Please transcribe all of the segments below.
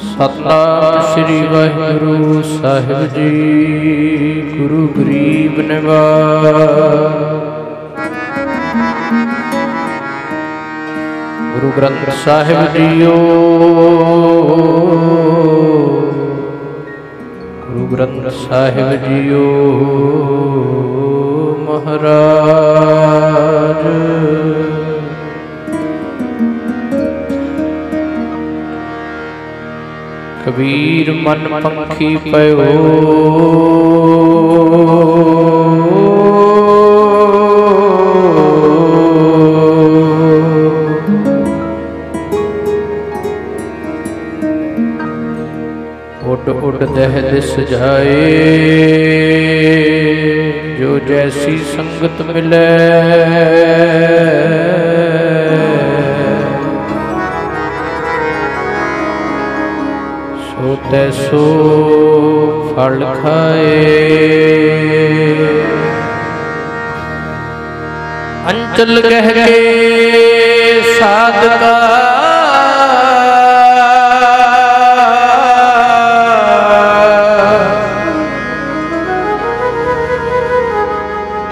सतनाम श्री वाहिगुरु साहिब जी। गुरु गरीब निवाज गुरु ग्रंथ साहिब जीओ। गुरु ग्रंथ साहिब जीओ महाराज। कबीर मन पंखी पयो उड उड दह दिस जाए। जो जैसी संगत मिले सो तैसो फल खाए। अंचल कह के साधका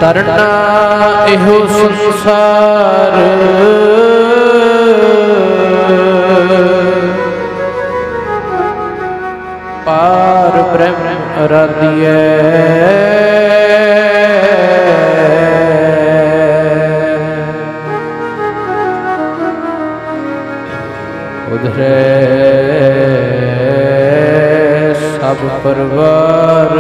तरना एहो संसार। पार ब्रह्म आराध्य उधरे सब परिवार।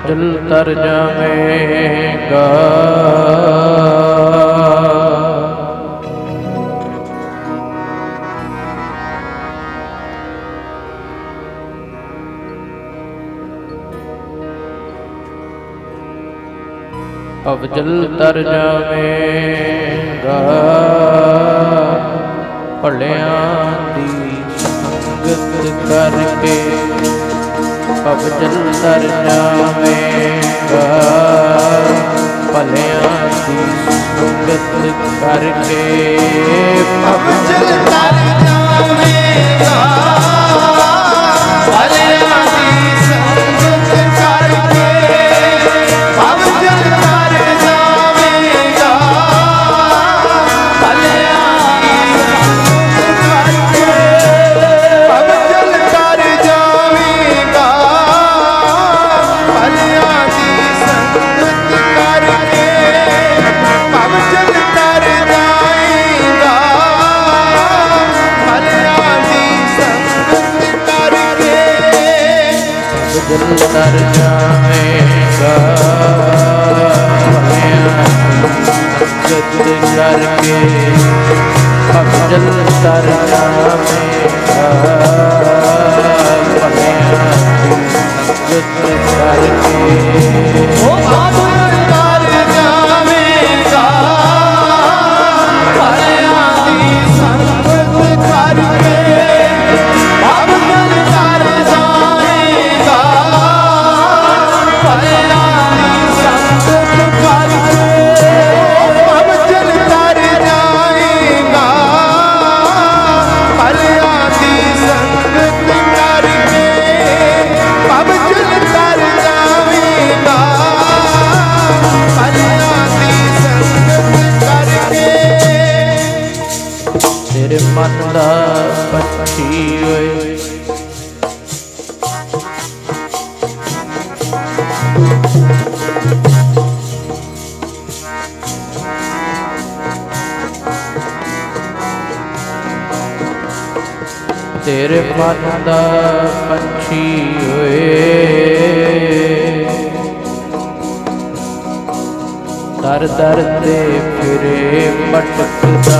जल तर जावेगा अब जल तर जावेगा। भलियां दी संगत करके अब जल तर जावेगा। भलियां दी संगत करके अब जल तर जावेगा। भलियां दी संगत करके अब जल तर जावेगा। भलियां दी संगत करके अब जल तर जावेगा। जल तर जाएगा। संगत करके अब जल तर जाएगा। संगत करके मन दा पक्षी होए। तेरे मन दा पक्षी होए। दर दर दे फिरे भटकदा।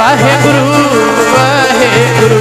वाहेगुरु वाहेगुरु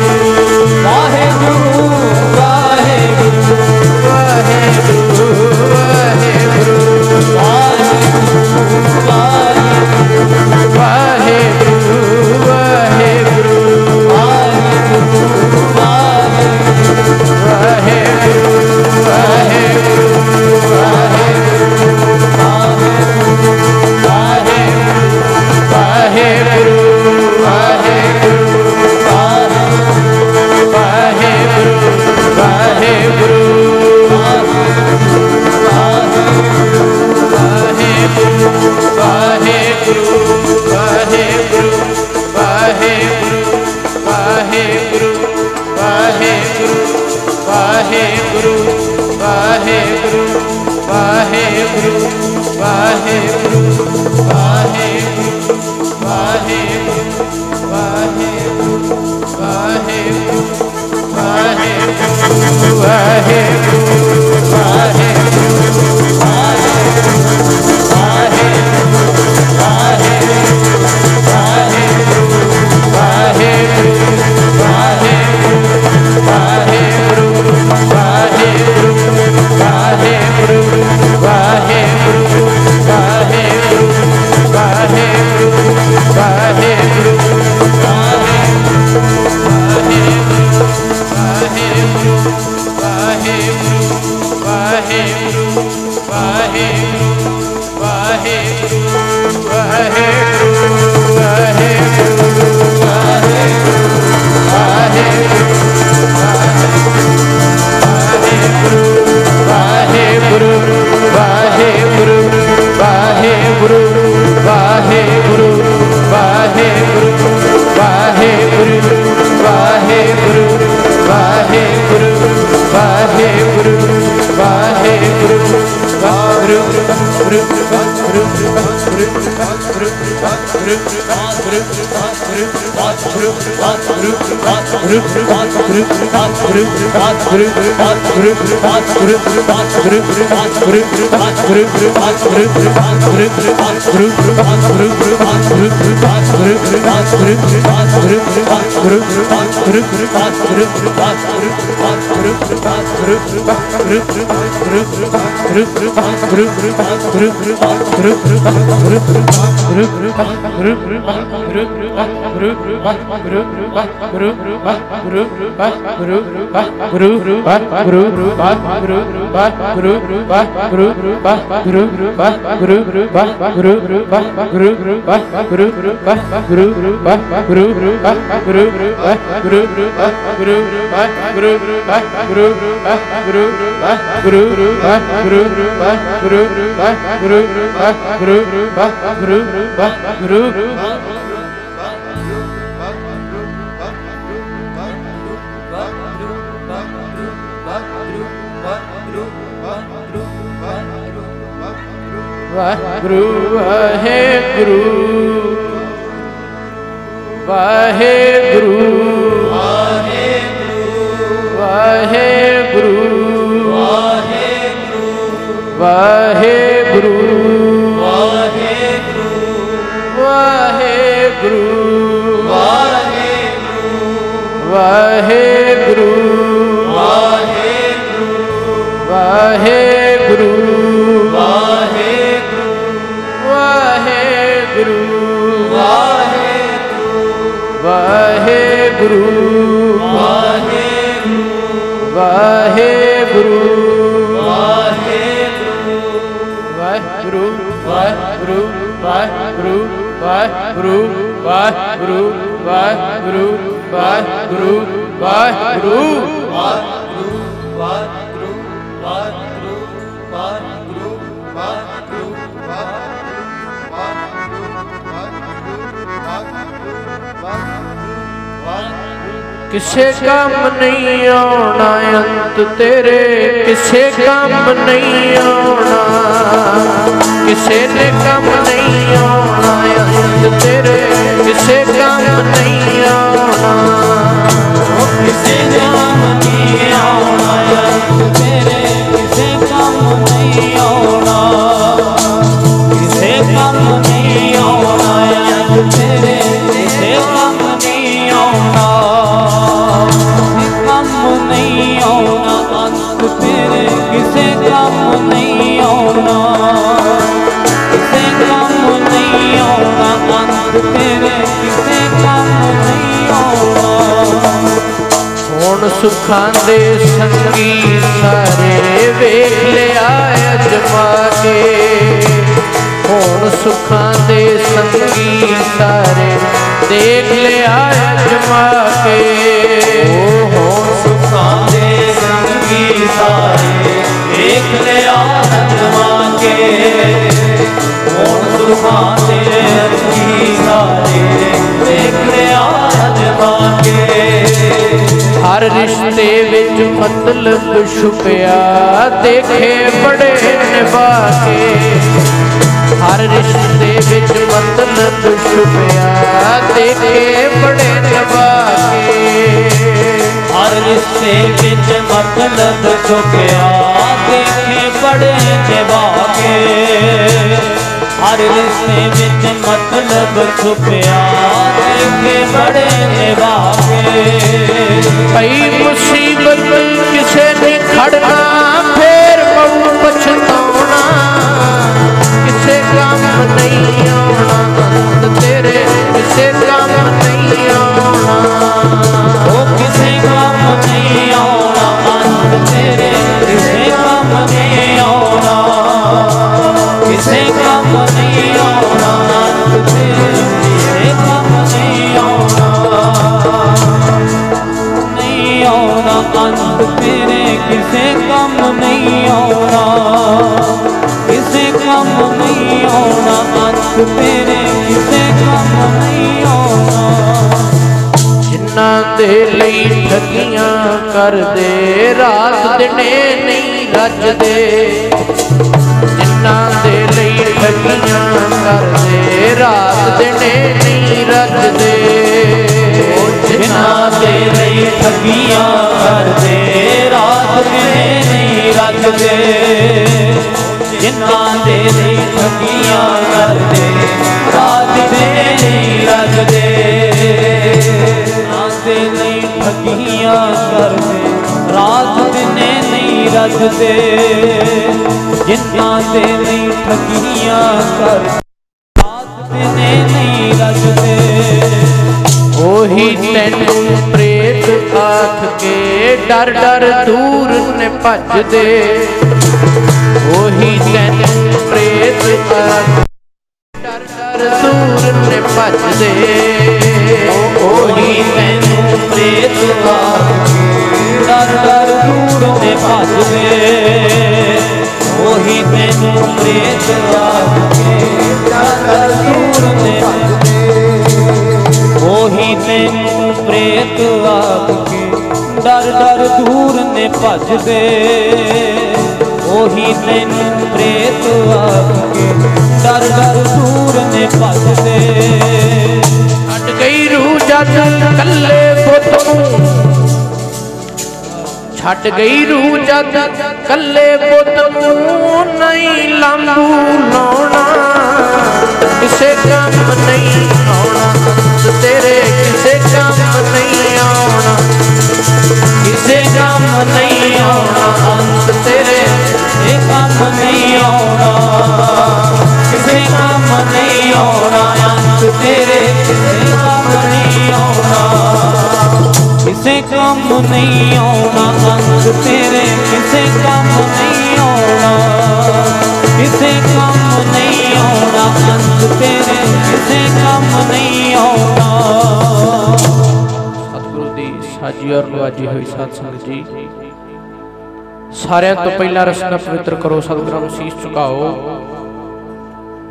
वाहेगुरु वाहेगुरु वाहेगुरु वाहेगुरु किसे काम नहीं आना अंत तेरे, किसे काम नहीं आना, किसे ने काम नहीं आना अंत तेरे, किसे काम नहीं आना, किसे काम नहीं आना अंत तेरे, किसे काम नहीं आना, किसे काम नहीं आना अंत तेरे, किसे काम सुखां दे संगी सारे वेख लिया अजमा के। हुण सुखां दे संगी सारे देख लिया अजमा के। हुण सुखां दे संगी सारे देख लिया अजमा के। हुण सुखां दे संगी सारे देख लिया अजमा के। हर रिश्ते विच मतलब छुपिया देखे बड़े निभा के। हर रिश्ते विच मतलब छुपिया देखे बड़े निभा के। हर रिश्ते विच मतलब छुपिया देखे बड़े निभा के। हर रिश्ते विच मतलब छुपिया देखे बड़े निभा के। कई मुसीबत किसे ने खड़ना फिर बहु पछताना। किसे काम नहीं आना अंत तेरे किसे काम नहीं आना। ओ किसे काम नहीं आना अंत तेरे किसे काम नहीं आना। किसे काम नहीं आना अंत तेरे किसे काम नहीं आना। नहीं आना अंत तेरे किसे काम नहीं आना। किसे काम नहीं आना अंत तेरे किसे काम नहीं आना। जिन्ना दे लई ठगियां कर दे रात दिने नहीं रजदे। जिन्ना दे लई ठगियां कर दे रात दिने नहीं रजदे। जिन्ना दे लई ठगियां कर दे रात दिने नहीं रजदे। जिन्ना दे लई ठगियां कर दे रात दिने नहीं रजदे। दे लई ठगियां कर दे रात दिने नहीं रजदे। जिन्ना दे लई ठगियां कर रात दिने नहीं रजदे। ओही तैनू प्रेत आख के डर डर दूर ने भज दे। ओही तैनू प्रेत आख डर डर दूर ने भज दे। ओही तैनू प्रेत आख डर डर दूर ने भज दे। ओही तैनू प्रेत आख डर डर दूर ने भज दे। ओही तैनू प्रेत आख डर डर दूर ने भज दे। ओही तैनू प्रेत आख डर डर दूर ने भज दे। छड़ गई रूह जद कल्ले पुत नूं। छड़ गई रूह जद कल्ले पुत नूं नहीं लांबू लाउणा। किसे काम नहीं आउणा अंत तेरे किसे काम नहीं आउणा। किसे काम नहीं आउणा अंत तेरे किसे काम नहीं आउणा। किसे काम नहीं आउणा अंत तेरे किसे काम नहीं आउणा। किसे काम नहीं आउणा अंत तेरे किसे काम नहीं आउणा। किसे काम नहीं आउणा अंत तेरे किसे काम नहीं आउणा। सतगुरु दी साजी और नवाजी हुई साध संगत जी सारिਆਂ ਤੋਂ ਪਹਿਲਾਂ ਰਸਨਾ ਪਵਿੱਤਰ ਕਰੋ। ਸਤਿਗੁਰਾਂ ਨੂੰ ਸੀਸ ਝੁਕਾਓ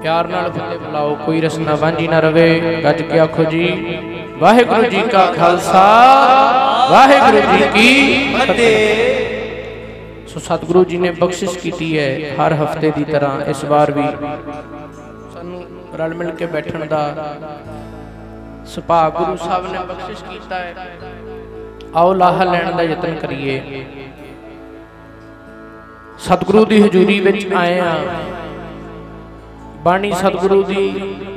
प्यार नाल फतेह बुलाओ। कोई रसना वांझी ना रवे। गज के आखो जी वाहिगुरु जी का खालसा वाहिगुरु जी की फतेह। सो सतगुरु जी ने बख्शिश की है हर हफ्ते की तरह इस बार भी सानू रल मिल के बैठण दा सुभाग गुरु साहब ने बख्शिश कीता है। आओ लाहा लैण दा यतन करिए। सतगुरु दी हजूरी विच आए आ। बाणी सतगुरु दी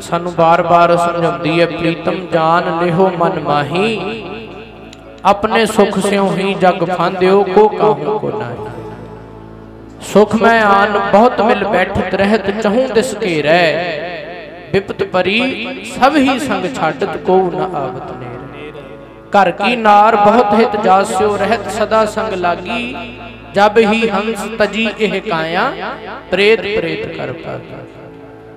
सानू बार बार समझाउंदी है प्रीतम जान लेहो मन माही। अपने सुख स्यों ही जग फांदियो को काहू को नाही। सुख मैं आन बहुत मिल बैठत रहत चहूं दिस घेरै। विपत परी सब ही संग छाडत को न आवत नेर। घर की नार बहुत हित जास्यो रहत सदा संग लागी जब ही हंस तजी एह काया प्रेत प्रेत कर पागा।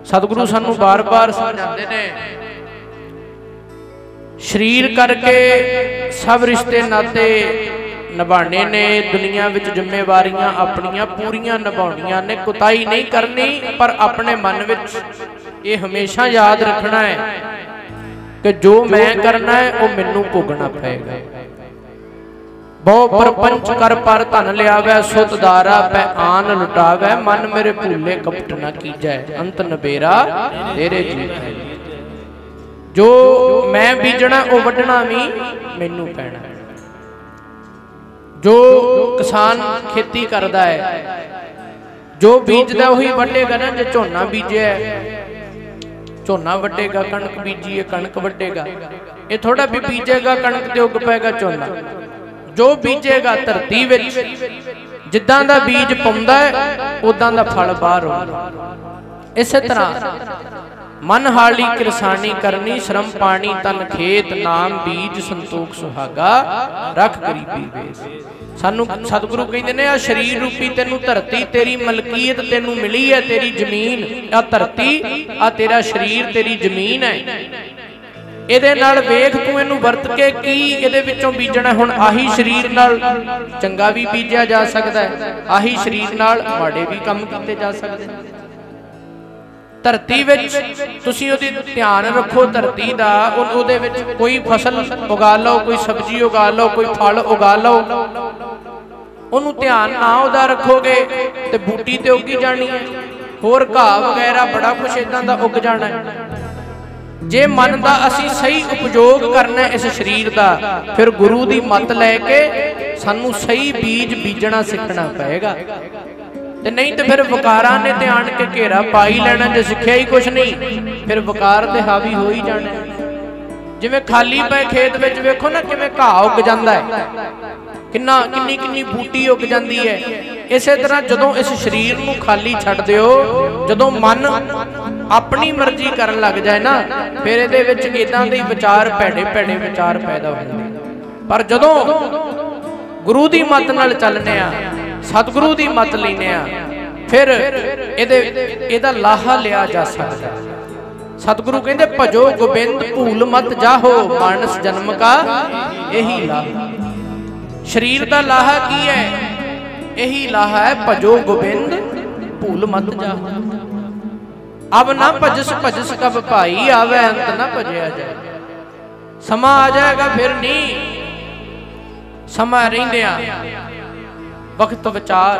सतगुरु सानू बार बार समझाते ने शरीर करके सब रिश्ते नाते निभाने ने, दुनिया विच जिम्मेवारियां अपनियां पूरियां निभाउणियां ने, कुताई नहीं करनी, पर अपने मन विच ये हमेशा याद रखना है कि जो मैं करना है वो मैनू भोगना पएगा। बहु परपंच कर पर धन लियावै सुत दारा पै आन लुटावै मन मेरे भूले कपट न कीजै अंत नबेरा तेरे जी। जो मैं बीजना वो वढना भी मैनू पैना। जो किसान खेती करता है, जो बीजदा वही वढेगा ना। जो झोना बीजे झोना वढेगा, कणक बीजी है कणक वढेगा। ये थोड़ा भी बीजेगा कणक ते उग पेगा झोना। जो बीजेगा धरती विच जिद्दां दा बीज पाउंदा है उदां दा फल बाहर आउंदा। इस तरह मन हाली किरसानी करनी, श्रम पानी तन खेत नाम बीज संतोख सुहागा रख गरीबी वेस। सानू सतगुरु कहंदे ने आ शरीर रूपी तेनू धरती तेरी मलकीयत तेनू मिली है, तेरी जमीन आ धरती आ तेरा शरीर तेरी जमीन है। ਇਹਦੇ ਨਾਲ ਵੇਖ ਤੂੰ ਇਹਨੂੰ ਵਰਤ ਕੇ ਕੀ ਇਹਦੇ ਵਿੱਚੋਂ ਬੀਜਣਾ। ਹੁਣ ਆਹੀ ਸਰੀਰ ਨਾਲ ਚੰਗਾ ਵੀ ਬੀਜਿਆ ਜਾ ਸਕਦਾ ਹੈ, ਆਹੀ ਸਰੀਰ ਨਾਲ ਮਾੜੇ ਵੀ ਕੰਮ ਕੀਤੇ ਜਾ ਸਕਦੇ ਨੇ। ਧਰਤੀ ਵਿੱਚ ਤੁਸੀਂ ਉਹਦੀ ਧਿਆਨ ਰੱਖੋ, ਧਰਤੀ ਦਾ ਉਹਦੇ ਵਿੱਚ ਕੋਈ ਫਸਲ ਉਗਾ ਲਓ, ਕੋਈ ਸਬਜ਼ੀ ਉਗਾ ਲਓ, ਕੋਈ ਫਲ ਉਗਾ ਲਓ, ਉਹਨੂੰ ਧਿਆਨ ਨਾ ਉਹਦਾ ਰੱਖੋਗੇ ਤੇ ਬੂਟੀ ਤੇ ਉੱਗੀ ਜਾਣੀ ਹੈ, ਹੋਰ ਘਾਹ ਵਗੈਰਾ ਬੜਾ ਕੁਛ ਇਦਾਂ ਦਾ ਉੱਗ ਜਾਣਾ ਹੈ। जे मन का असी सही उपयोग करना इस शरीर का, फिर गुरु की मत लैके सानू सही बीज बीजना सीखना पएगा। ते नहीं तो फिर वकारा ने ते आन के घेरा पा ही लेना, जे सिक्ख्या ही कुछ नहीं फिर वकार ते हावी हो ही जाना। जिवें खाली पे खेत विच वेखो ना किवें घाह उग जांदा है, किन्ना किन्नी किन्नी बूटी उग जाती है। इस तरह जदों इस शरीर नूं खाली छड्ड दिओ, जदों मन अपनी मर्जी करन लग जाए ना, फिर इहदे विच इदां दे विचार भैड़े भैड़े विचार पैदा होंदे। पर जदों गुरु दी मत नाल चलने आ, सतगुरु दी मत लैने आ, फिर इहदा लाहा लिया जा सकदा। सतगुरु कहंदे भजो गोबिंद भूल मत जाहो मानस जन्म का यही लाहा। शरीर दा लाहा की है? यही लाहा है भजो गोबिंद भूल मत जाहो। अब ना भजस भजस कब भाई आवे अंत ना भजया जाए। समा आ जाएगा फिर नहीं, समा रहिंदिया वक्त विचार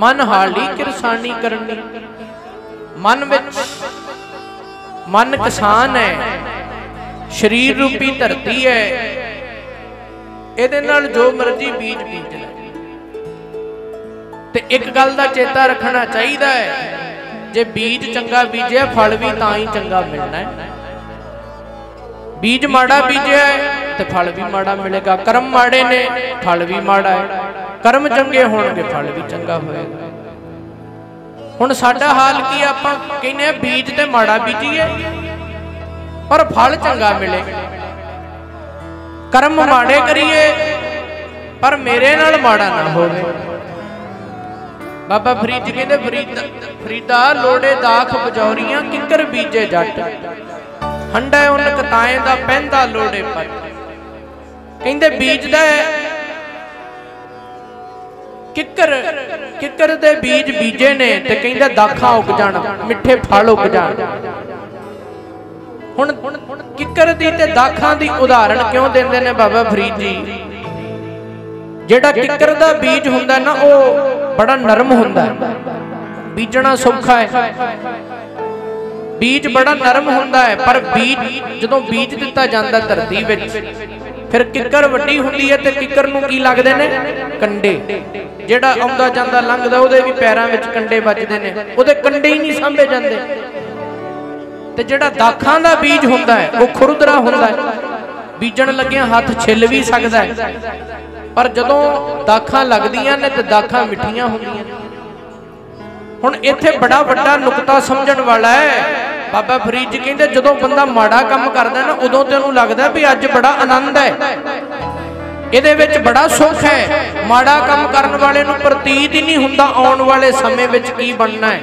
मन हाली किरसानी करनी। मन विच मन किसान है, शरीर रूपी धरती है, इहदे नाल जो मर्जी बीज बीजना। ते एक गल दा चेता रखना चाहिए है, जे बीज चंगा बीजे फल भी तां ही चंगा मिलना है। बीज माड़ा बीजे तो फल भी माड़ा मिलेगा। कर्म माड़े ने फल भी माड़ा है, कर्म चंगे होणगे फल भी चंगा होएगा। हुण साडा हाल की आपां कहने बीज ते माड़ा बीजीए पर फल चंगा मिले, कर्म माड़े करिए पर मेरे नाल माड़ा ना होवे। बाबा फरीद जी कहते फरीदा लोड़े दाख बजौरियां किकर बीजे जट हंडा उन कताएं दा पहंदा लोड़े पर। कहंदे बीजदा किकर किकर दे बीज बीजे ने ते कहंदा दाखां उग जाण, मिठे फल उग जाण। हुण किकर दी ते दाखां दी उदाहरण क्यों देंदे ने बाबा फरीद जी? जेड़ा किकर दा बीज हुंदा ना वो बड़ा नरम हुंदा है, बीजना सौखा है। बीज बड़ा नरम हुंदा है, पर बीज जदों बीज दिता जांदा धरती विच फिर किकर वड्डी हुंदी है ते किकर नूं की लगदे ने कंडे। जेड़ा आउंदा जांदा लंघदा ओहदे भी पैरां विच कंडे ਵੱਜਦੇ ने, ओहदे कंडे ही नहीं सांभे जांदे। ते जेड़ा दाखां दा बीज हुंदा है वो खुरदरा हुंदा है, बीजण लग्गियां हथ छिल भी सकदा है, पर जदों दाखां लगदियां ने ते दाखां मिठियां हुंदियां। हुण इत्थे बड़ा वड्डा नुकता समझण वाला है। बाबा फरीद जी कहते जदों बंदा माड़ा काम करदा ना उदों ते उहनूं लगदा भी अज बड़ा आनंद है, इहदे विच बड़ा सुख है। माड़ा काम करन वाले नूं प्रतीत ही नहीं हुंदा आउण वाले समय विच की बनना है,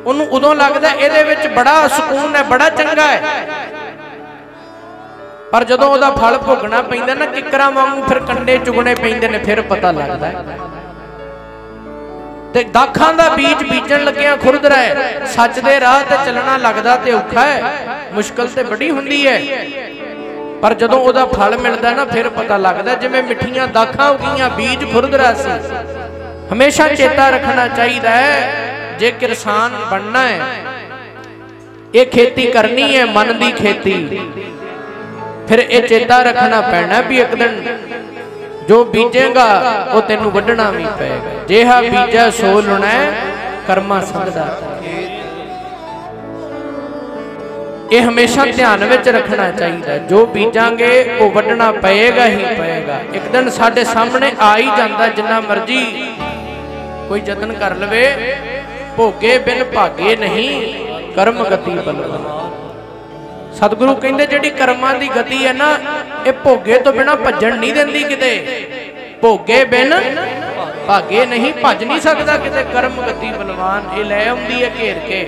उहनूं उदों लगदा इहदे विच बड़ा सुकून है, बड़ा चंगा है। पर जदों उहदा फल भोगना पैंदा ना किकरां वांगू फिर कंडे चुगने पैंदे ने, फिर पता लगदा है। ते दाखां दा बीज बीजण लग्गियां खुरद रहे, सच दे राह ते चलना लगदा ते औखा है, मुश्किल ते बड़ी हुंदी है। पर जदों उहदा फल मिलदा ना फिर पता लगदा जिवें मिठियां दाखां उगीआं बीज खुरद रहा सी। हमेशा चेता रखना चाहिए है, जे किसान बनना है, ये खेती करनी है मन दी खेती, फिर ये चेता रखना पैना भी एक दिन जो बीजेगा वो तेनू वड्ढना भी पेगा। जेहा बीजा सो लुणै कर्मा संगदा, ये हमेशा ध्यान विच रखना चाहिए। जो बीजांगे वो वड्ढना पएगा ही पएगा। एक दिन साडे सामने आ ही जाता, जिन्ना मर्जी कोई जतन कर लवे, भोगे बिन भागे नहीं कर्म गति बलवान। सतगुरु कहते जिहड़ी कर्मां दी गति है ना, ये भोगे तो बिना भजन नहीं देंदी किते। भोगे बिन भागे नहीं, भज नहीं सकता किते। कर्म गति बलवान ये लै आउंदी है घेर के,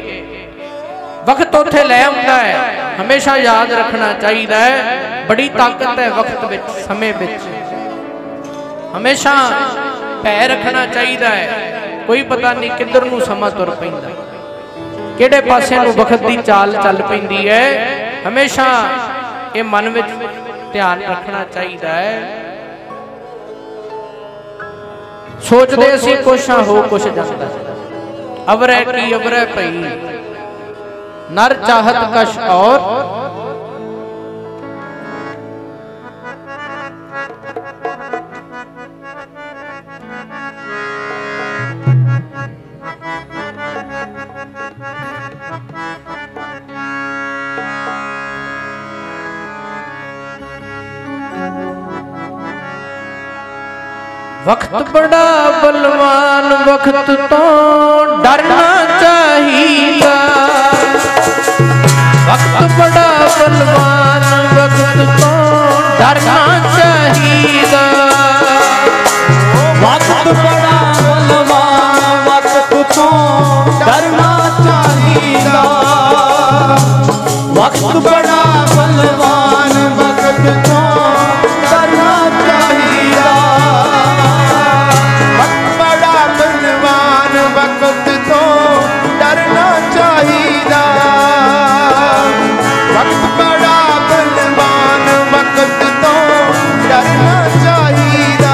वक्त उत्थे लै आउंदा है। हमेशा याद रखना चाहिए है, बड़ी ताकत है वक्त विच, समय विच। हमेशा भै रखना चाहिए है, कोई पता नहीं किधर नूं समा तुर पैंदा, किहड़े पासे नूं वक्त दी चाल चल पैंदी है। हमेशा ये मन में ध्यान रखना चाहिए है। सोचते असीं कुछ हो कुछ जाता, अवरै की अवरै पई, नर चाहत कश और वक्त बड़ा बलवान, वक्त तो डरना चाहिए। वक्त बड़ा बलवान, वक्त तो डरना चाहिए। वक्त बड़ा बलवान, वक्त तो डरना चाहिए। वक्त बड़ा बलवान, वक्त तो डरना चाहिए। वक्त बड़ा बलवान, वक्त तो डरना चाहिए। वक्त बड़ा बलवान, वक्त तो डरना चाहिए।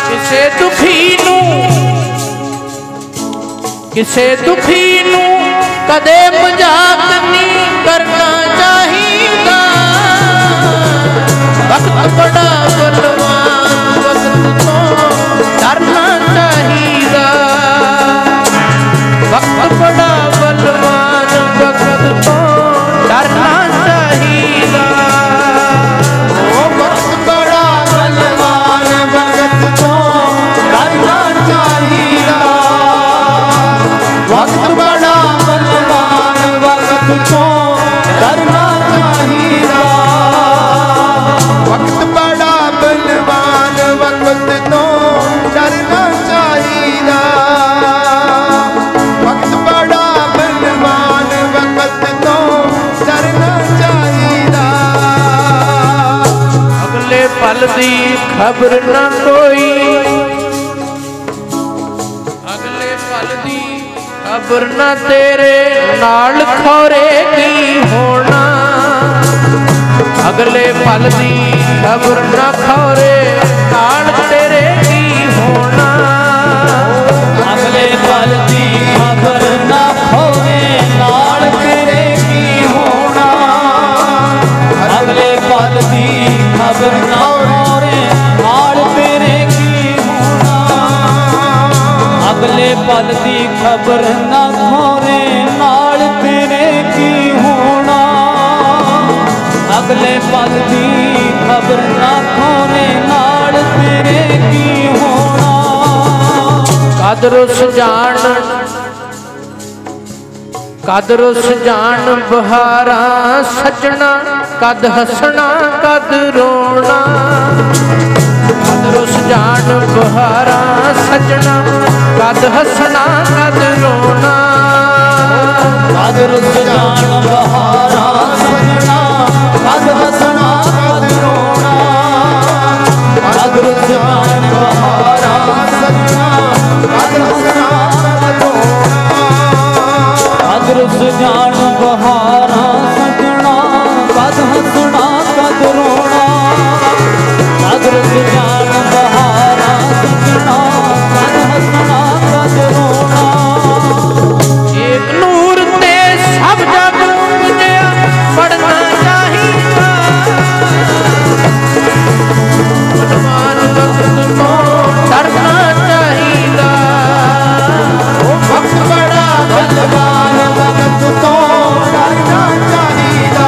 किसे दुखी नू, किसे दुखी नू कदे मजाक नहीं करना चाहिए। वक्त बड़ा बलवान, वक्त तो डरना चाहिए। वक्त बड़ा बलवान, वक्त तो डरना चाहिए। वक्त बड़ा बलवान, वक्त तो डरना चाहिए। वक्त बड़ा बलवान, वक्त तो डरना चाहिए। वक्त बड़ा बलवान, वक्त तो डरना चाहिए। वक्त बड़ा बलवान, वक्त तो डरना चाहिए। अगले पल दी खबर ना कोई, अगले पल दी खबर ना तेरे नाल खौरे की होना। अगले पल दी खबर ना खौरे नाल तेरे की होना। अगले पल दी खबर ना होवे नाल तेरे की होना। अगले पल दी खबर ना होवे नाल तेरे की होना। अगले पल दी खबर ना होवे नाल तेरे की होना। अगले पल दी खबर ना होवे नाल तेरे की होना। कद रुस जान, कद रुस जान बहारा सजना, कद हसना कद रोना। कद रुस जान बहारा सजना, कद हसना कद रोना। कद रुस जान बहारा सजना, कद हसना कद रोना। कद रुस जान बहारा सजना, कद हसना कद रोना। कद रुस जान बहारा सजना, कद हसना कद रोना। कद रुस जान बहारा सजना, कद हसना कद रोना। एक नूर ते सब जग उपजया, पढ़ना चाहिदा। मनमान वक्त तो डरना चाहिदा। वक्त बड़ा बलवान, वक्त तो डरना चाहिदा।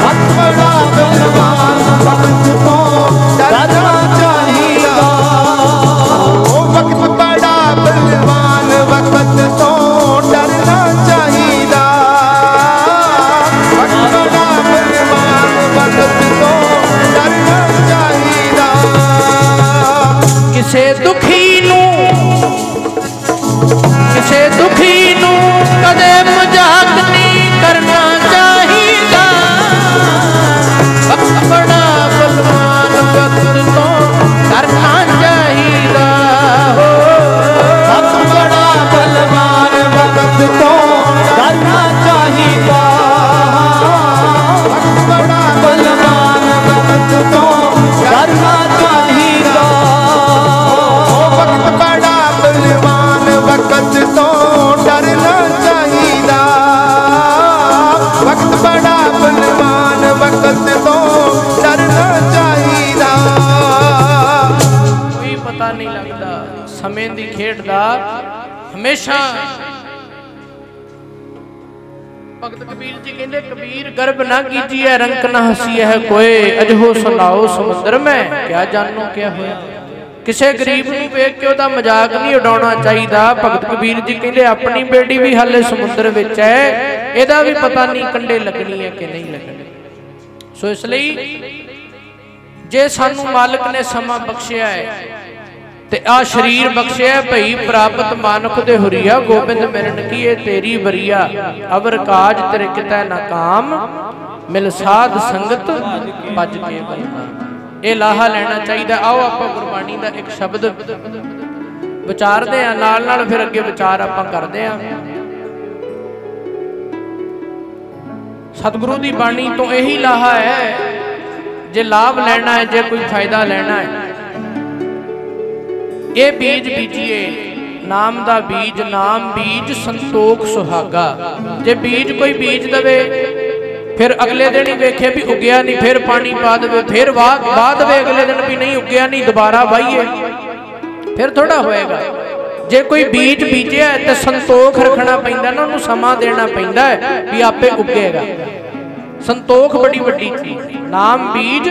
वक्त बड़ा बलवान, वक्त तो डरना चाहिदा। वक्त बड़ा बलवान, वक्त तो डरना चाहिदा। वक्त बड़ा बलवान, वक्त तो डरना चाहिदा। किसे दुखी नू, किसे दुखी नू कदे मजाक नहीं करना चाहिदा। वक्त बड़ा बलवान, वक्त तो डरना चाहिदा। हो वक्त बड़ा बलवान, वक्त तो डरना चाहिदा। वक्त बड़ा बलवान, वक्त तो डरना चाहिदा। वक्त बड़ा बलवान, वक्त तो डरना चाहिदा। वक्त बड़ा बलवान, वक्त तो डरना चाहिदा। कोई पता नहीं लगता समय दी खेड दा। हमेशा भगत कबीर जी कहते, कबीर गर्भ ना कीजिए, रंक ना हसीए है कोई। अजहो सुनाओ समुद्र में, क्या जानो क्या होया। किसी गरीब नूं वेख के उहदा मजाक नहीं उड़ाउणा चाहिदा। भगत कबीर जी कहते, अपनी बेटी भी हाले समुद्र विच है, इहदा भी पता नहीं कंडे लगनी है कि नहीं लगनी। सो इसलिए जे सानू मालिक ने समा बख्शिया है ते आ शरीर बख्शिया भई प्राप्त मानुख दे हुरिया। गोबिंद मिलन की ये तेरी बरिया, अवर काज तेरे कितै ना काम। मिल साध संगत भज के बलना। ये लाहा लेना चाहिए। आओ आपां गुरबाणी दा एक शब्द विचारदे आ, नाल नाल फिर अगे विचार आपां करदे आ। सतगुरु दी बाणी तो यही लाहा है, जे लाभ लेना है, जे कोई फायदा लेना है, ये बीज बीजिए। नाम दा बीज, नाम बीज संतोख सुहागा। जे बीज कोई बीज दवे, फिर अगले दिन ही वेखे भी उगया नहीं, फिर पानी पा दे, फिर वाह दे, अगले दिन भी नहीं उगया नहीं, दोबारा वाहिए, फिर थोड़ा होएगा। जे कोई बीज बीजिया है तो संतोख रखना पैंदा ना, उन्होंने समा देना पैंदा है भी आपे उगेगा। संतोख बड़ी वड्डी चीज। नाम बीज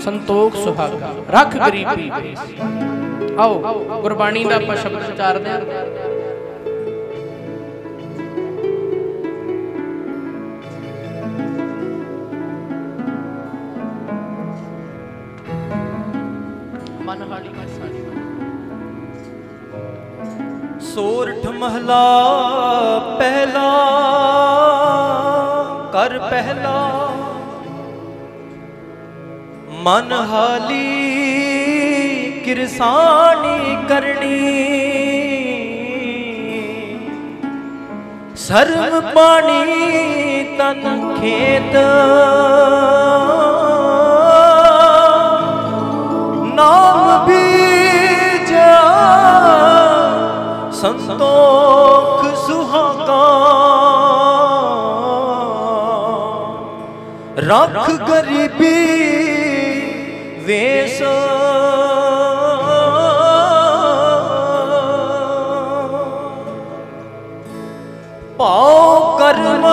संतोख सुहागा, रख गरीबी। आओ गुरबाणी दा आपां शब्द विचारदे हां। सोरठ महला पहला कर पहला। मन हाली किरसानी करनी। शर्म पानी तन खेत। नाम बीज संतोख सुहागा। रख गरीबी वेश। पाओ कर्म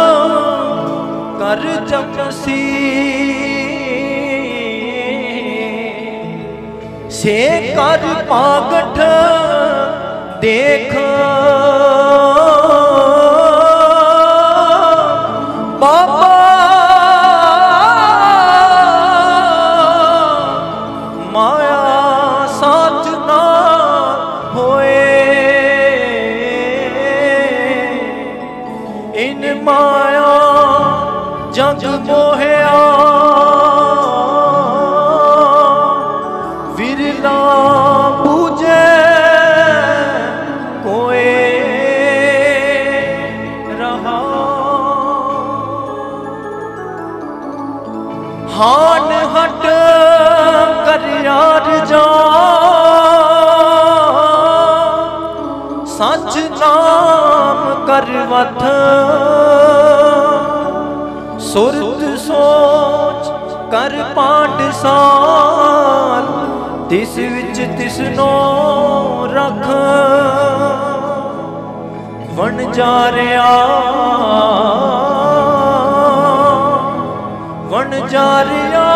कर जमसी। से कर पागठ देख। जग मोहिया विरला पूजे कोए रहा। हान हट कर यार जा सच नाम करवथ। सुरत सोच कर पाठसाल तिस विच तिसनो रख। वन जा रिया वन जा रिया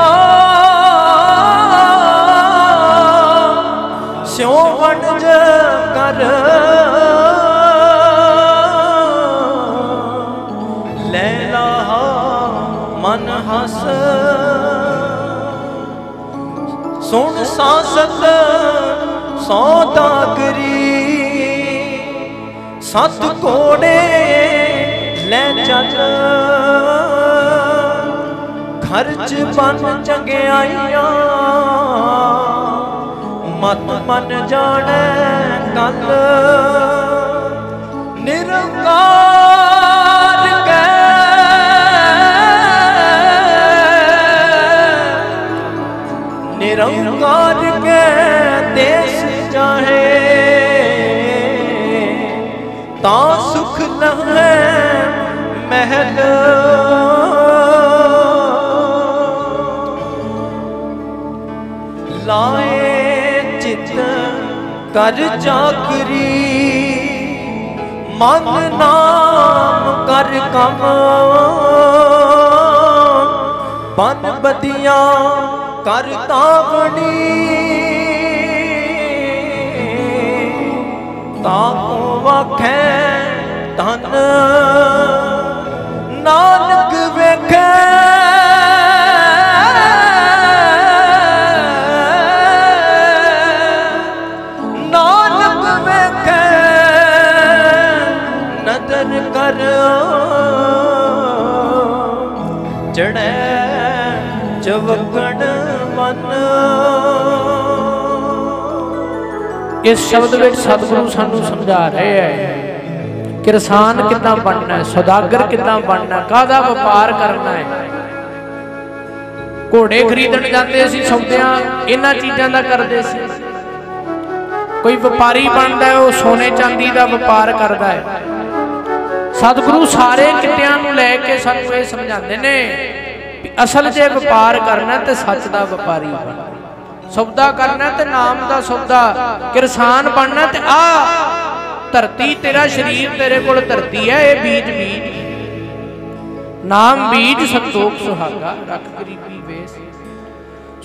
स्यों वनज कर लैला मन हस। सुन सांसत सौदागरी सत कोड़े ले चल। खर्च बन चंगियाइयां मत मन जाने कल। निरंकार के निरंकार के देश जाहे ता सुख लहे महल। लाए चित कर चाकरी मन नाम कर कम। बन बदिया कर तावनी ताको वाखे धन। नानक वेखे नानक वेखे नदर कर चढ़े चवकण मन। इस शब्द में सतगुरु सानू समझा रहे हैं किसान कितना बनना है, सौदागर कितना बनना है, काहदा व्यापार करना है। घोड़े खरीदण जाते सी सौदियां इन्हां चीज़ां दा करदे सी। कोई व्यापारी बनता है वो सोने चांदी का व्यापार करता है। सतगुरु सारे कित्तियां नूं लैके सानू ये समझाते ने असल जे व्यापार करना तो सच का व्यापारी बनना। सौदा करना तो नाम का सौदा। किसान बनना तो आ धरती तेरा शरीर तेरे कोल धरती है ये बीज बीज नाम बीज संतोख सुहागा रख गरीबी वेस।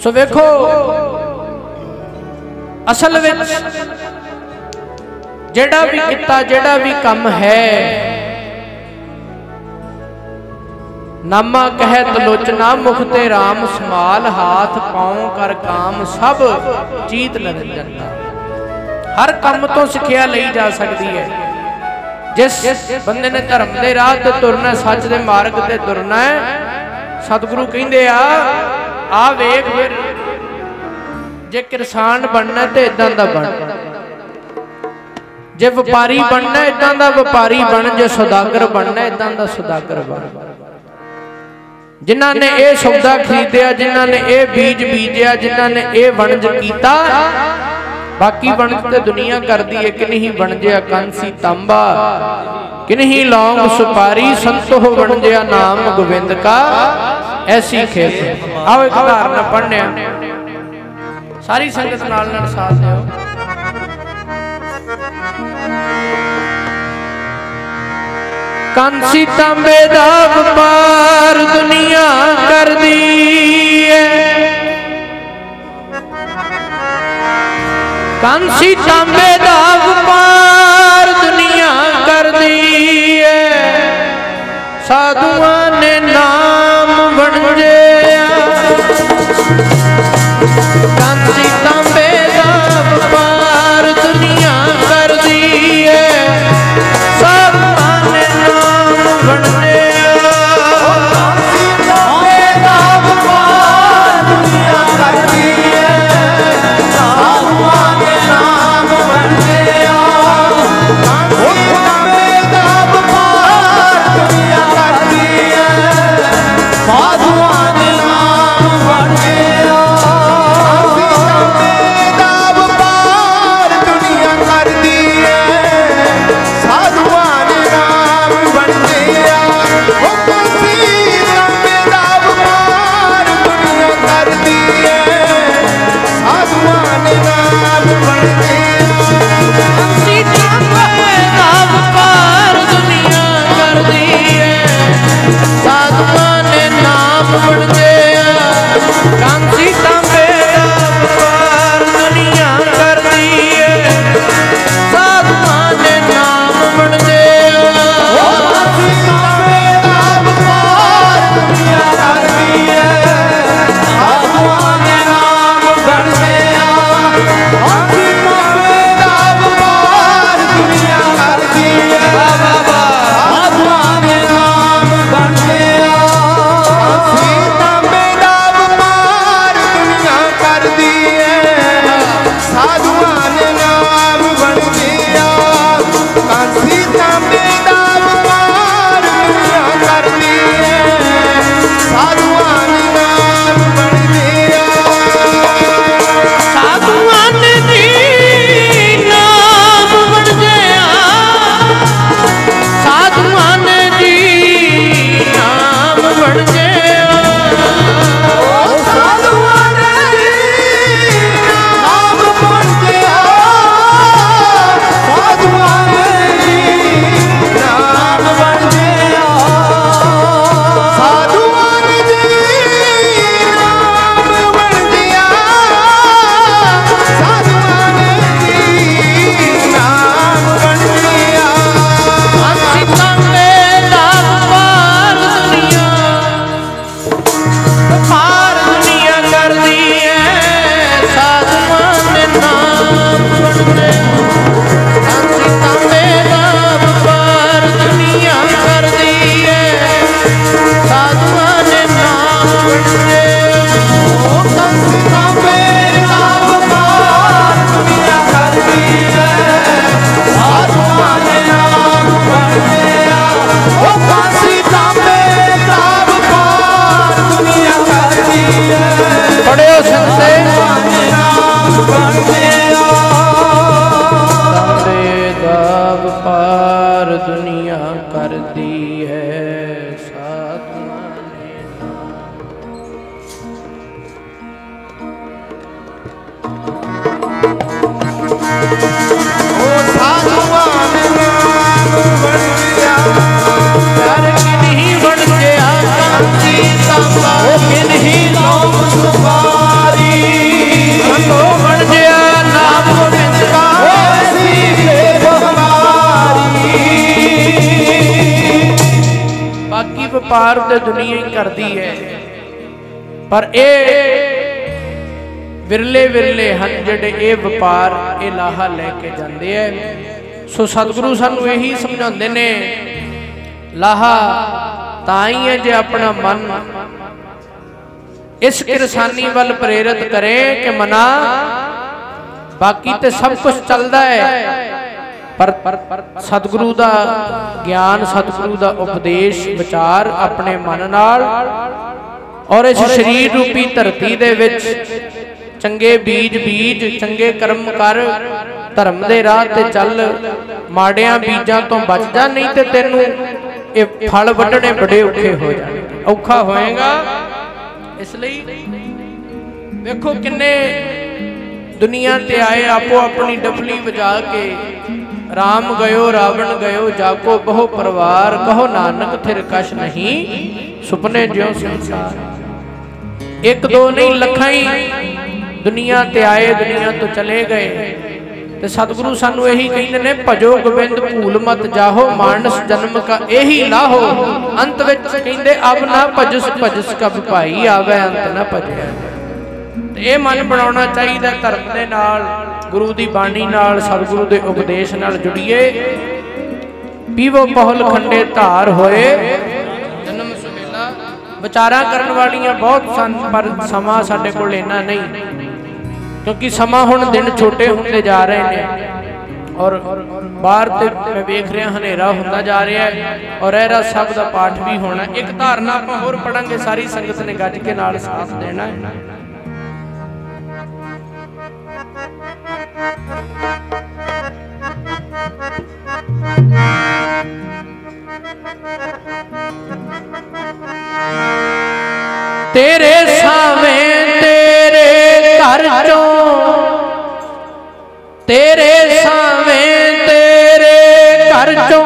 सो वेखो असल विच जेड़ा भी किता जेड़ा भी काम है नामा कहत लोचना मुख ते राम समाल हाथ पाँव कर काम सब जीत निरंजन। हर काम तो सिक्ख्या लई जा सकती है। जिस बंदे ने धर्म के राह ते तुरना सच के मार्ग ते तुरना है सतगुरु कहंदे आ वेख फिर जे किसान बनना तो इदां दा बन। जे व्यापारी बनना इदां दा व्यापारी बन। जे सौदागर बनना इदां दा सौदागर बन। जिन्हां ने यह सौदा खरीदया जिन्हां ने यह बीज बीजिया जिन्हां ने यह वणज कीता बाकी वणज ते दुनिया करदी है कि नहीं। वणजिया कंसी तांबा कि नहीं लौंग सुपारी संतो हो वणजिया नाम गोविंद का ऐसी खेत। आओ एक उदाहरण पढ़ने सारी संगत नाल साथ दिओ। कांसी तांबे दा व्यापार दुनिया कर दी है। कांसी तांबे दा व्यापार दुनिया कर दी है। साधुआं ने नाम वणजे कांसी तांबे दा व्यापार दुनिया कर दी है। साधुआं ने नाम वणजे कांसी व्यापार तो दुनिया ही करती है, पर ये विरले विरले हैं जिहड़े ये व्यापार ये लाहा लैके जाते हैं। सो सतगुरु सानू यही समझाते ने, लाहा तां ही है जे अपना मन इस किरसानी वाल प्रेरित करे कि मना बाकी तो सब कुछ चलता है, पर सतगुरु दा ज्ञान सतगुरु दा उपदेश विचार अपने मन नाल और इस शरीर रूपी धरती दे विच चंगे बीज बीज चंगे कर्म कर, धर्म दे राह ते चल, माड़ियां बीजां तो बच जा, नहीं ते तैनूं ये फल वड्ढणे बड़े औखे हो जाणे, औखा होएगा। इसलिए देखो किन्ने दुनिया ते आए आपो अपनी डफली बजा के, राम गयो रावण गयो जाको बहु परिवार, कहो नानक थिर कश नहीं सुपने ज्यों संसार। एक दो नहीं लखाई दुनिया ते आए दुनिया तो चले गए, ते सतगुरु सानू यही कहते ने, भजो गोबिंद भूल मत जाहो, मानस जन्म का यही लाहो। अंत विच कहते अब ना भजस भजस कब भाई आवे, अंत ना भजया। ये मन बनाना चाहिए धर्म के नाल, गुरु की बाणी नाल, सतगुरु के उपदेश नाल जुड़िए। पीवो पहल खंडे धार होए जन्म सुवेला। विचारा करने वालियां बहुत सन, पर समा साडे कोल इन्ना नहीं, क्योंकि समा हुण दिन छोटे होंदे जा रहे हैं और बाहर ते मैं वेख रहा हनेरा होंदा जा रहा है, और रहरा सब दा पाठ भी होना। एक धारना आपां होर पढ़ांगे, सारी संगत ने गज के नाल साथ देना है। तेरे सावे तेरे घर चों, तेरे सावे तेरे घर चों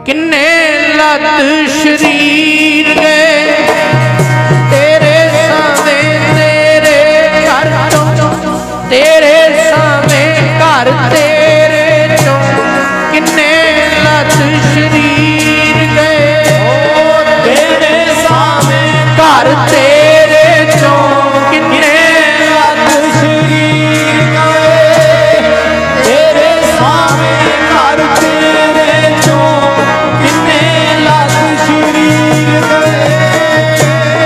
किन्ने लद शरीर गए, तेरे सावे तेरे घर चों, तेरे सावे घर तेरे चों किन्ने लद शरीर गए, तेरे सावे घर तेरे चों किन्ने लद शरीर गए, तेरे सावे घर तेरे चों किन्ने लद शरीर गए,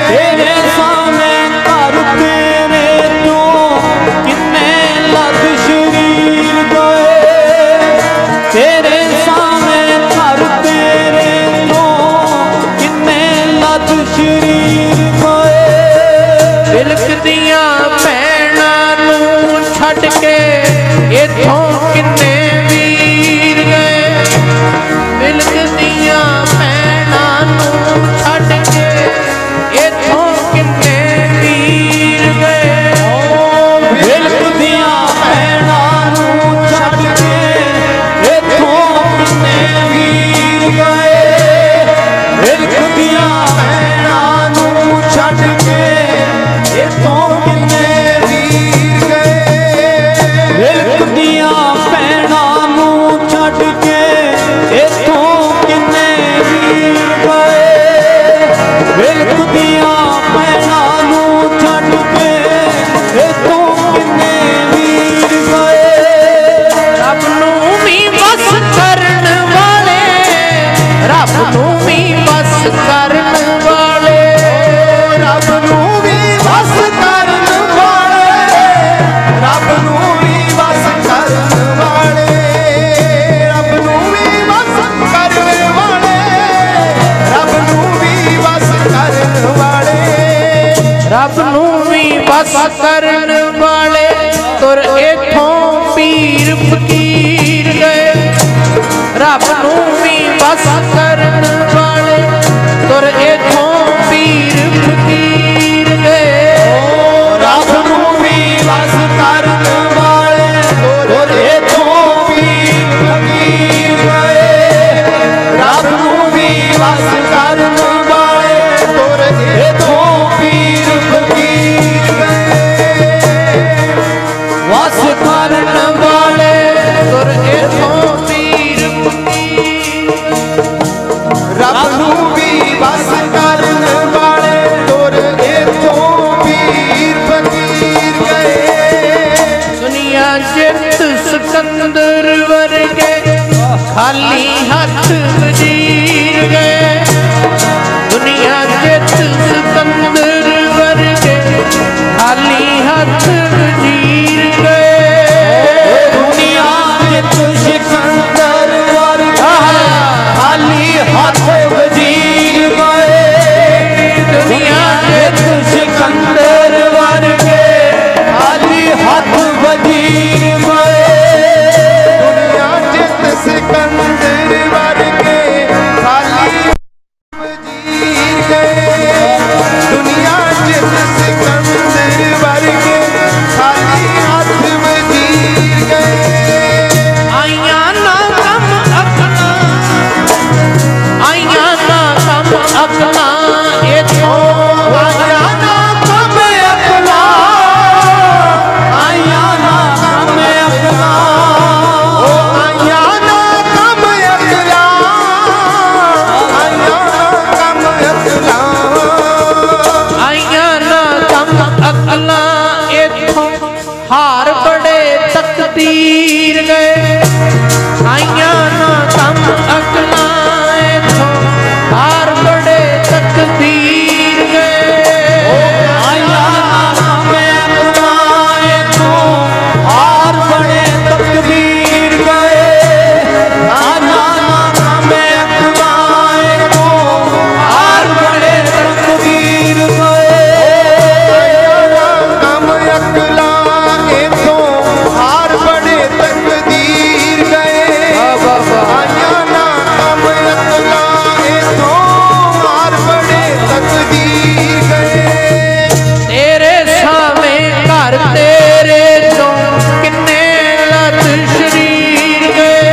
तेरे सावे घर तेरे चों किन्ने लद शरीर गए, तेरे सावे घर तेरे चों किन्ने लद शरीर गए। बिलकदियां भैणां नूं छड्ड के इथों किन्ने वीर गए, बिलकदियां भैणां नूं छड्ड के इथों किन्ने वीर गए, बिलकदियां भैणां नूं छड्ड के इथों किन्ने वीर गए, बिलकदियां भैणां नूं छड्ड के इथों किन्ने वीर गए, बिलकदियां भैणां नूं छड्ड के इथों किन्ने वीर गए, बिलकदियां भैणां नूं छड्ड के इथों किन्ने वीर गए। रब नूं भी बस करन वाले, रब नूं भी बस करन वाले, रब नूं भी बस करन वाले, रब नूं भी बस करन वाले, रब नूं भी बस करन वाले, रब नूं भी बस करन वाले, रब नूं भी बस करन वाले, तुर इथों पीर फकीर गए, रब नूं भी बस करन वाले, तुर इथों पीर फकीर गए, रब नूं भी बस करन वाले, गए दुनिया जिस सिकंदर वर्गे खाली हाथ वजीर गए आइया ना कम अकला आइया ना कम अकला इथों आया ना कम अकला आया ना कम अकला आया ना कम अकला आया ना कम अकला आइया ना कम अकला इथों हार बड़े तकदीर गए आइया ना कम अकला इथों हार बड़े तकदीर गए आया ना कम अकला इथों हार बड़े तकदीर गए आया ना कम अकला इथों हार बड़े तकदीर गए कम अकला इथों हार बड़े तकदीर गए आया ना कम अकला इथों हार बड़े तकदीर गए तेरे सामे घर तेरे चों किन्ने लत शरीर गए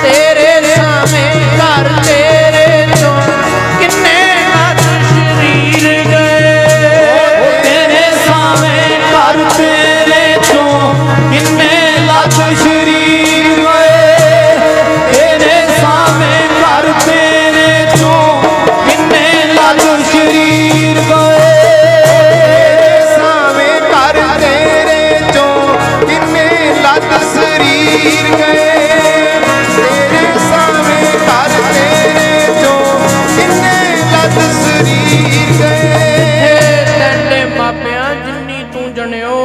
तेरे सामे घर तेरे चों किन्ने लत शरीर गए तेरे सामे घर तेरे चों किन्ने लख शरीर गए तेरे सामे घर तेरे चों किन्ने लख शरीर गए सावे कर तेरे चों किन्ने लत शरीर गए तेरे सावे कर तेरे चों किन्ने लत शरीर गए तेरे मापियां जिन्नी तू जणियो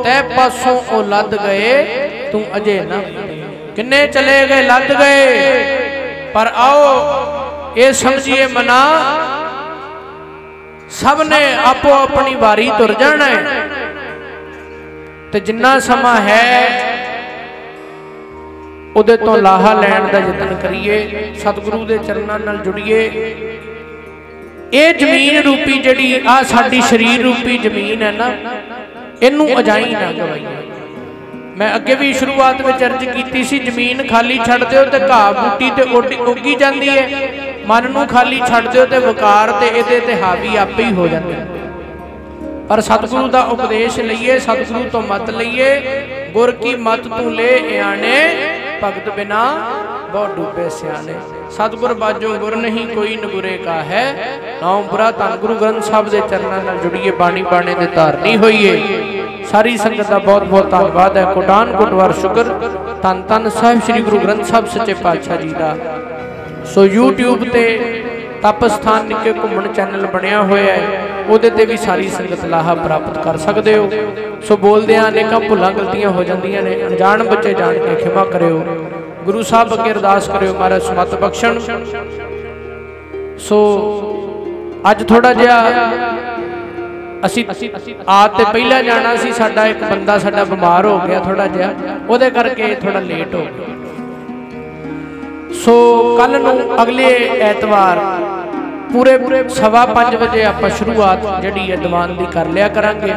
तै पासों ओ लद गए तू अजे ना किन्ने चले गए लद गए पर आओ ये समझिए मना सब ने आपो अपनी वारी तुर जाना है ते जिन्ना समा है उदे तो लाहा लैण दा यतन करिए सतगुरु दे चरनां नाल जुड़िए ये जमीन रूपी जड़ी आ साडी शरीर रूपी जमीन है ना इनू अजाई ना गवाइए मैं अगे भी शुरुआत में अर्ज की सी जमीन खाली छड़ दिओ ते घाह बूटी ते उगी जाती है मन नू खाली छड़ दिओ ते वकार ते इहदे ते हावी आपे ही हो जाते पर सतगुरु दा उपदेश लईए सतगुरु तो मत लईए गुर की मत तू ले आने भगत बिना बहुत डूबे सियाने सतगुर बाजो गुर नहीं कोई नगुरे का है नाम बुरा धन गुरु ग्रंथ साहब के चरणों नाल जुड़िए बाणी बाणे दे धारनी होइए सारी संगत का बहुत बहुत धन्यवाद है कोटान कोटवार शुक्र धन धन साहिब श्री गुरु ग्रंथ साहब सच्चे पातशाह जी का सो यूट्यूब ते तप स्थान निके घूमन चैनल बनया होया है ਉਹਦੇ ਤੇ भी सारी संगत लाहा प्राप्त कर सकते हो सो बोलदे अनेक भुलां गलतियां हो जांदियां ने अनजान बच्चे जान के खिमा करियो गुरु साहब अगे अरदास करियो महाराज समत बख्शण सो अज थोड़ा जिहा असी आ ते पहला जाना सी साडा एक बंदा साडा बीमार हो गया थोड़ा जिहा ਉਹਦੇ करके थोड़ा लेट हो गया सो कल नूं अगले एतवार पूरे 5:15 बजे आप शुरुआत जड़ी है दीवान की कर लिया करांगे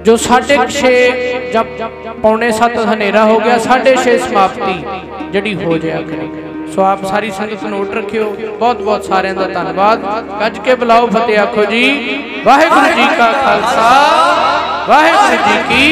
जो 6:30 जब 6:45 हनेरा हो गया 6:30 समाप्ति जड़ी हो जाया करेगी सो आप सारी संगत नोट रखियो बहुत बहुत सारे का धन्यवाद गज के बुलाओ फतेह आखो जी वाहिगुरू जी का खालसा वाहिगुरू जी की